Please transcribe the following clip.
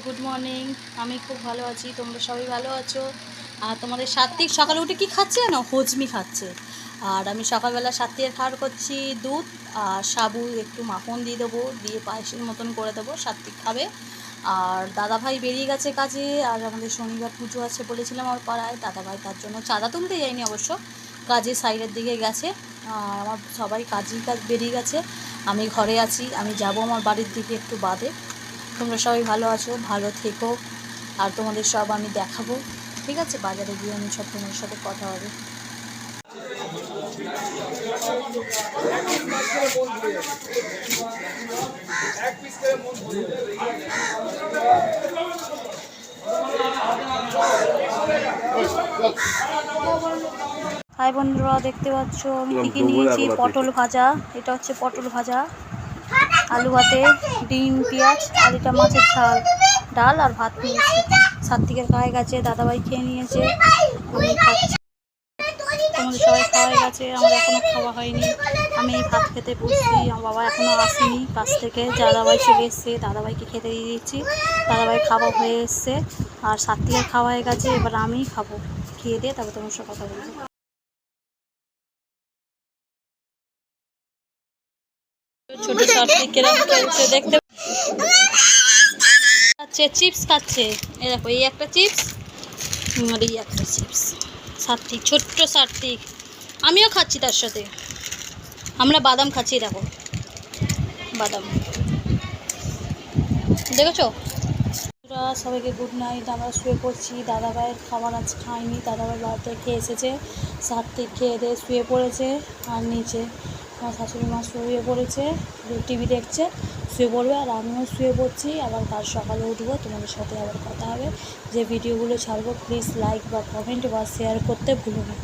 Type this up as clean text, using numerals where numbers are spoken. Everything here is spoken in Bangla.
Good morning. আমি খুব ভালো আছি, তোমরা সবাই ভালো আছো। আর তোমাদের সাত্বিক সকালে উঠে কি খাচ্ছে না, হজমি খাচ্ছে। আর আমি সকালবেলা সাত্বিকের খাওয়ার করছি দুধ আর সাবু, একটু মাখন দিয়ে দেবো, দিয়ে পায়েসের মতন করে দেবো, সাত্বিক খাবে। আর দাদাভাই বেরিয়ে গেছে কাজে, আর আমাদের শনিবার পুজো আছে বলেছিলাম আমার পাড়ায়। দাদাভাই তার জন্য চাঁদা তুলতে যায়নি অবশ্য, কাজে সাইডের দিকে গেছে। আর আমার সবাই কাজই বেরিয়ে গেছে, আমি ঘরে আছি। আমি যাব আমার বাড়ির দিকে একটু বাদে। তোমরা সবাই ভালো আছো, ভালো থেকো। আর তোমাদের সব আমি দেখাবো, ঠিক আছে? বাজারে গিয়ে আমি সব তোমাদের সাথে কথা হবে। হাই বন্ধুরা, দেখতে পাচ্ছ আমি কী কী নিয়েছি। পটল ভাজা, এটা হচ্ছে পটল ভাজা, আলু ভাতে, ডিম, পেঁয়াজ, আর এটা মাছের ঝাল, ডাল আর ভাত নিয়েছি। সাত্বিকের খাওয়া গেছে, দাদাভাই খেয়ে নিয়েছে, আমি খাচ্ছি। তোমাদের সবাই খাওয়া গেছে, আমার এখনও খাওয়া হয়নি। আমি এই ভাত খেতে বসছি, আমার বাবা এখনও আসেনি কাছ থেকে। দাদাভাই চলে এসছে, দাদাভাইকে খেতে দিয়ে দিচ্ছি। দাদাভাই খাওয়া হয়ে এসছে, আর সাত্বিকের খাওয়া হয়ে গেছে। এবার আমিই খাবো, খেয়ে দিয়ে তারপর তোমার সাথে কথা বলবো। ছোট সাত্বিক কিরকম খেলছে দেখতে খাচ্ছে, চিপস খাচ্ছে। এই দেখো, এই একটা চিপস আর এই একটা চিপস। সাত্বিক, ছোট্ট সাত্বিক। আমিও খাচ্ছি তার সাথে, আমরা বাদাম খাচ্ছি। দেখো বাদাম, দেখেছো? সবাইকে গুড নাইট। আমরা শুয়ে পড়ছি। দাদাভাইয়ের খাবার আজ খাইনি, দাদাভাই বাড়িতে খেয়ে এসেছে। সাত্বিক খেয়ে দিয়ে শুয়ে পড়েছে। আর নিচে আমার শাশুড়ি মা শুয়ে পড়েছে, টিভি দেখছে, শুয়ে পড়বে। আর আমিও শুয়ে পড়ছি, আবার কাল সকালে উঠবো, তোমাদের সাথে আবার কথা হবে। যে ভিডিওগুলো ছাড়বো প্লিজ লাইক বা কমেন্ট বা শেয়ার করতে ভুলো না।